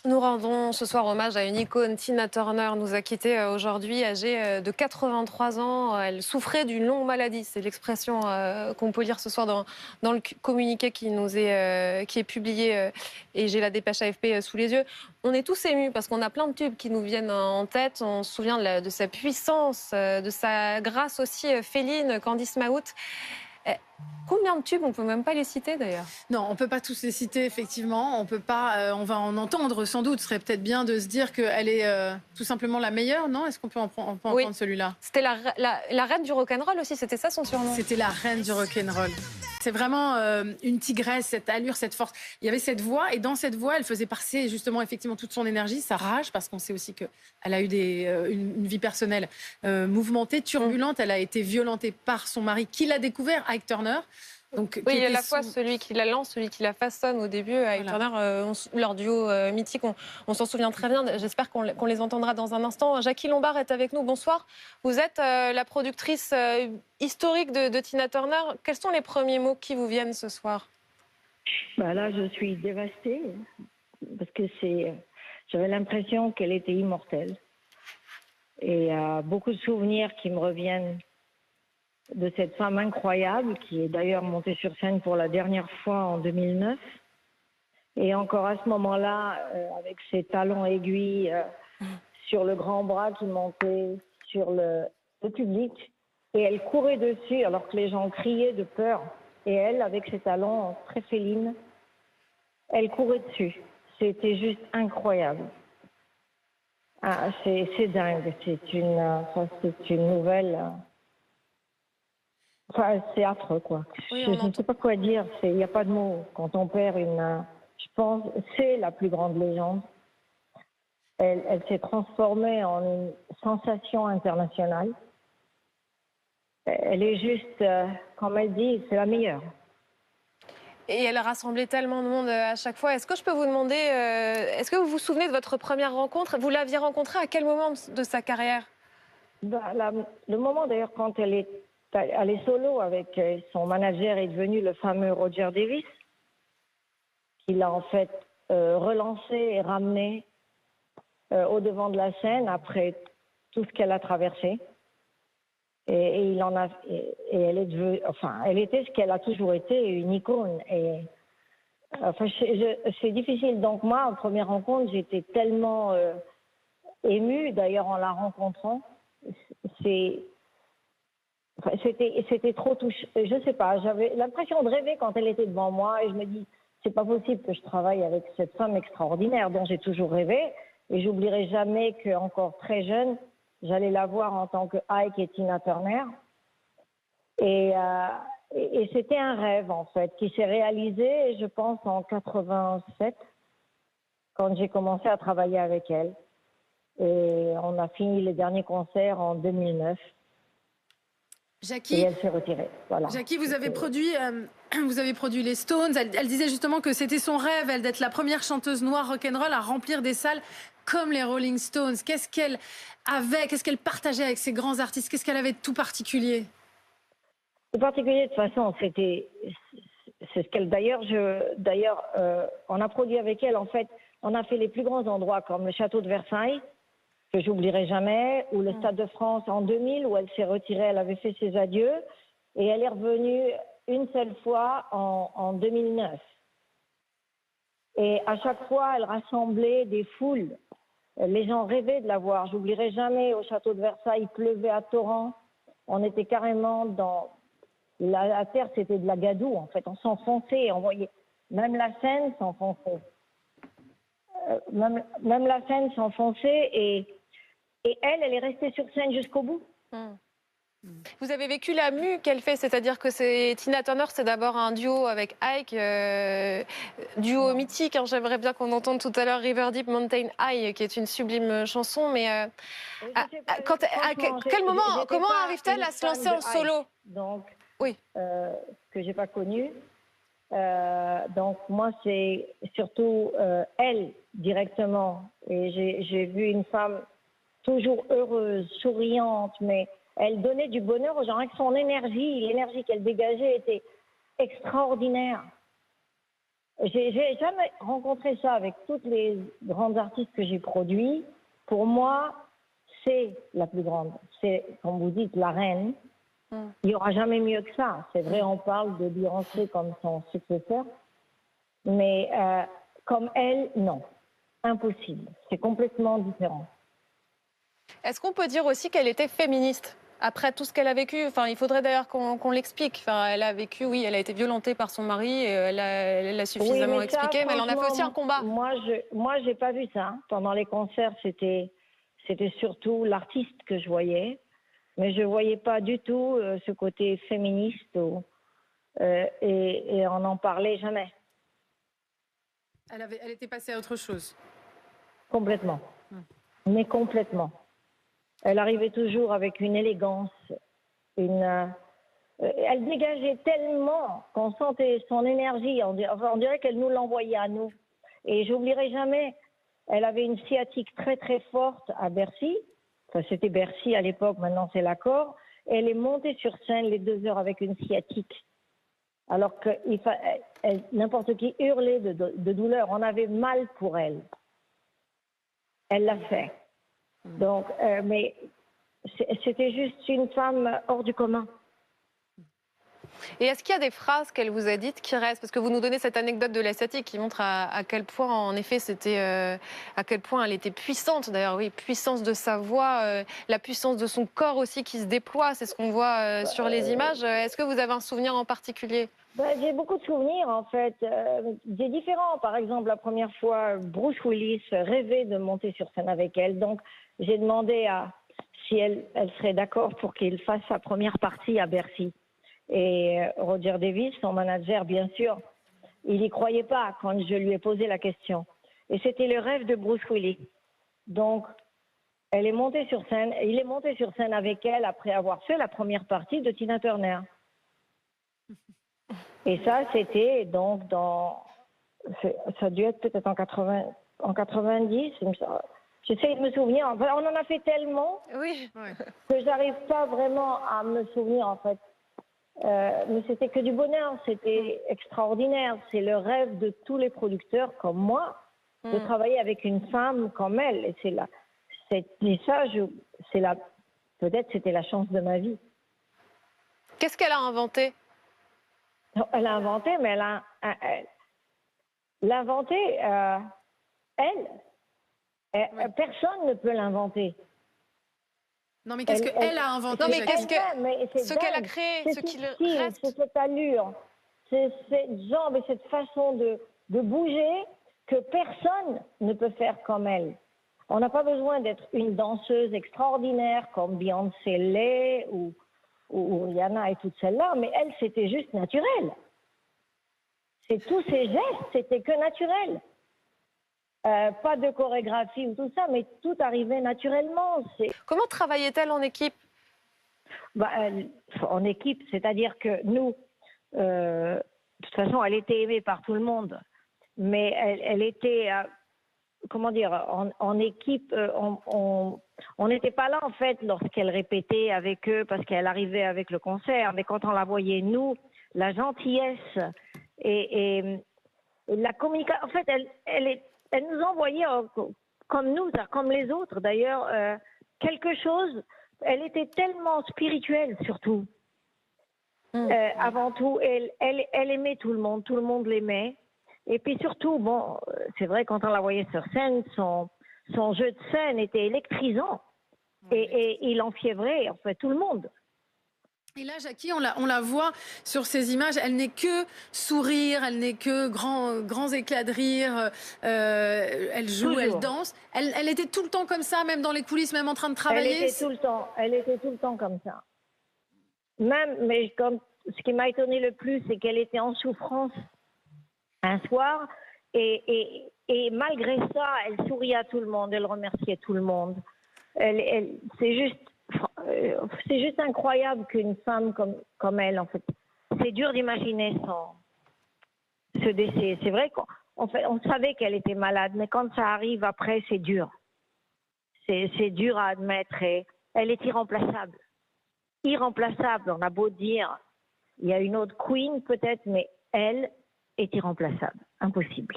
Nous rendons ce soir hommage à une icône. Tina Turner nous a quittés aujourd'hui, âgée de 83 ans. Elle souffrait d'une longue maladie. C'est l'expression qu'on peut lire ce soir dans le communiqué qui est publié. Et j'ai la dépêche AFP sous les yeux. On est tous émus parce qu'on a plein de tubes qui nous viennent en tête. On se souvient de sa puissance, de sa grâce aussi féline, Candice Mahout. Eh, Combien de tubes? On ne peut même pas les citer d'ailleurs. Non, on ne peut pas tous les citer, effectivement. On peut pas, on va en entendre sans doute. Ce serait peut-être bien de se dire qu'elle est tout simplement la meilleure, non? Est-ce qu'on peut on peut en Oui, prendre celui-là? c'était la reine du rock'n'roll aussi, c'était ça son surnom. C'était la reine du rock'n'roll. C'est vraiment une tigresse, cette allure, cette force. Il y avait cette voix, et dans cette voix, elle faisait passer justement effectivement toute son énergie, sa rage, parce qu'on sait aussi qu'elle a eu une vie personnelle mouvementée, turbulente. Elle a été violentée par son mari, qui l'a découvert, Ike Turner. Donc, Oui, qui il y a à était la fois celui qui la lance, celui qui la façonne au début. Avec voilà. Turner, leur duo mythique, on s'en souvient très bien. J'espère qu'on les entendra dans un instant. Jackie Lombard est avec nous. Bonsoir. Vous êtes la productrice historique de Tina Turner. Quels sont les premiers mots qui vous viennent ce soir? Bah là, je suis dévastée parce que j'avais l'impression qu'elle était immortelle. Et beaucoup de souvenirs qui me reviennent de cette femme incroyable qui est d'ailleurs montée sur scène pour la dernière fois en 2009. Et encore à ce moment-là, avec ses talons aiguilles sur le grand bras qui montait sur le public. Et elle courait dessus alors que les gens criaient de peur. Et elle, avec ses talons très félines, elle courait dessus. C'était juste incroyable. Ah, c'est dingue. C'est une nouvelle. Enfin, c'est affreux, quoi. Oui, Je ne sais pas quoi dire. Il n'y a pas de mots. Quand on perd je pense, c'est la plus grande légende. Elle s'est transformée en une sensation internationale. Elle est juste, comme elle dit, c'est la meilleure. Et elle a rassemblé tellement de monde à chaque fois. Est-ce que je peux vous demander, est-ce que vous vous souvenez de votre première rencontre? Vous l'aviez rencontrée à quel moment de sa carrière? Bah, le moment d'ailleurs quand elle est solo avec son manager est devenu le fameux Roger Davis, qui l'a en fait relancé et ramené au devant de la scène après tout ce qu'elle a traversé. Et elle est devenue, enfin, elle était ce qu'elle a toujours été, une icône. Et enfin, c'est difficile. Donc moi, en première rencontre, j'étais tellement émue. D'ailleurs, en la rencontrant, c'était trop touchant. Je sais pas. J'avais l'impression de rêver quand elle était devant moi, et je me dis, c'est pas possible que je travaille avec cette femme extraordinaire dont j'ai toujours rêvé. Et j'oublierai jamais qu'encore très jeune, j'allais la voir en tant que Ike et Tina Turner. Et c'était un rêve, en fait, qui s'est réalisé, je pense, en 87, quand j'ai commencé à travailler avec elle. Et on a fini les derniers concerts en 2009. Jackie, et elle s'est retirée. Voilà. Jackie, vous avez produit les Stones. Elle disait justement que c'était son rêve, elle, d'être la première chanteuse noire rock'n'roll à remplir des salles comme les Rolling Stones. Qu'est-ce qu'elle partageait avec ces grands artistes? Qu'est-ce qu'elle avait de tout particulier? En particulier, de toute façon, c'est ce qu'elle. D'ailleurs, on a produit avec elle. En fait, on a fait les plus grands endroits comme le château de Versailles, que j'oublierai jamais, ou le Stade de France en 2000, où elle s'est retirée, elle avait fait ses adieux, et elle est revenue une seule fois en 2009. Et à chaque fois, elle rassemblait des foules. Les gens rêvaient de la voir. J'oublierai jamais, au château de Versailles, il pleuvait à torrent. On était carrément dans... La terre, c'était de la gadoue, en fait. On s'enfonçait et on voyait... Même la Seine s'enfonçait. Même la Seine s'enfonçait et elle est restée sur scène jusqu'au bout. Vous avez vécu la mue qu'elle fait, c'est-à-dire que Tina Turner, c'est d'abord un duo avec Ike, duo mythique. Hein, j'aimerais bien qu'on entende tout à l'heure River Deep Mountain High, qui est une sublime chanson. Mais comment arrive-t-elle à se lancer en solo? Donc, oui, que j'ai pas connu. Donc moi, c'est surtout elle directement. Et j'ai vu une femme toujours heureuse, souriante, mais elle donnait du bonheur aux gens avec son énergie. L'énergie qu'elle dégageait était extraordinaire. J'ai jamais rencontré ça avec toutes les grandes artistes que j'ai produits. Pour moi, c'est la plus grande. C'est, comme vous dites, la reine. Il n'y aura jamais mieux que ça. C'est vrai, on parle de Beyoncé comme son successeur. Mais comme elle, non. Impossible. C'est complètement différent. Est-ce qu'on peut dire aussi qu'elle était féministe après tout ce qu'elle a vécu? Enfin, il faudrait d'ailleurs qu'on l'explique. Enfin, elle a vécu, oui, elle a été violentée par son mari, et elle l'a suffisamment Oui, mais ça, expliqué, mais elle en a fait aussi un combat. Moi, j'ai pas vu ça. Pendant les concerts, c'était surtout l'artiste que je voyais, mais je voyais pas du tout ce côté féministe et on n'en parlait jamais. Elle était passée à autre chose. Complètement. Mais complètement. Elle arrivait toujours avec une élégance, elle dégageait tellement qu'on sentait son énergie. On dirait qu'elle nous l'envoyait à nous. Et j'oublierai jamais, elle avait une sciatique très très forte à Bercy. Enfin, c'était Bercy à l'époque, maintenant c'est l'Accord. Elle est montée sur scène les 2 heures avec une sciatique. Alors que n'importe qui hurlait de douleur. On avait mal pour elle. Elle l'a fait. Donc, mais c'était juste une femme hors du commun. Et est-ce qu'il y a des phrases qu'elle vous a dites qui restent? Parce que vous nous donnez cette anecdote de la sciatique qui montre à quel point, en effet, à quel point elle était puissante. D'ailleurs, oui, puissance de sa voix, la puissance de son corps aussi qui se déploie. C'est ce qu'on voit sur les images. Est-ce que vous avez un souvenir en particulier? J'ai beaucoup de souvenirs, en fait. Des différents. Par exemple, la première fois, Bruce Willis rêvait de monter sur scène avec elle. Donc, j'ai demandé si elle serait d'accord pour qu'il fasse sa première partie à Bercy. Et Roger Davis, son manager, bien sûr, il n'y croyait pas quand je lui ai posé la question. Et c'était le rêve de Bruce Willis. Donc, il est monté sur scène avec elle après avoir fait la première partie de Tina Turner. Et ça, c'était donc ça a dû être peut-être en 90. J'essaie de me souvenir. Enfin, on en a fait tellement que j'arrive pas vraiment à me souvenir, en fait. Mais c'était que du bonheur, c'était extraordinaire. C'est le rêve de tous les producteurs comme moi de travailler avec une femme comme elle. Et peut-être c'était la chance de ma vie. Qu'est-ce qu'elle a inventé? Elle a inventé, mais l'inventer, personne ne peut l'inventer. Non, mais qu'est-ce qu'elle a inventé? Non, mais ce qu'elle a dingue. créé, ce qu'il reste. C'est cette allure, c'est cette jambe et cette façon de bouger que personne ne peut faire comme elle. On n'a pas besoin d'être une danseuse extraordinaire comme Beyoncé l'est ou Rihanna et toutes celles-là, mais elle, c'était juste naturel. Tous ces gestes, c'était que naturel. Pas de chorégraphie ou tout ça, mais tout arrivait naturellement. Comment travaillait-elle en équipe? En équipe, c'est-à-dire que nous, de toute façon, elle était aimée par tout le monde, mais elle était, comment dire, en équipe, on n'était pas là en fait lorsqu'elle répétait avec eux parce qu'elle arrivait avec le concert, mais quand on la voyait, nous, la gentillesse et la communication, en fait, elle nous envoyait, comme nous, comme les autres d'ailleurs, quelque chose. Elle était tellement spirituelle surtout. Avant tout, elle aimait tout le monde l'aimait. Et puis surtout, bon, c'est vrai, quand on la voyait sur scène, son jeu de scène était électrisant. Et il enfiévrait, en fait, tout le monde. Et là, Jackie, on la voit sur ces images, elle n'est que sourire, elle n'est que grands éclats de rire, elle joue, elle danse. Elle était tout le temps comme ça, même dans les coulisses, même en train de travailler. Elle était tout le temps comme ça. Mais ce qui m'a étonné le plus, c'est qu'elle était en souffrance un soir, et malgré ça, elle souriait à tout le monde, elle remerciait tout le monde. C'est juste incroyable qu'une femme comme elle, en fait, c'est dur d'imaginer ce décès. C'est vrai on savait qu'elle était malade, mais quand ça arrive après, c'est dur. C'est dur à admettre et elle est irremplaçable. Irremplaçable, on a beau dire, il y a une autre queen peut-être, mais elle est irremplaçable, impossible.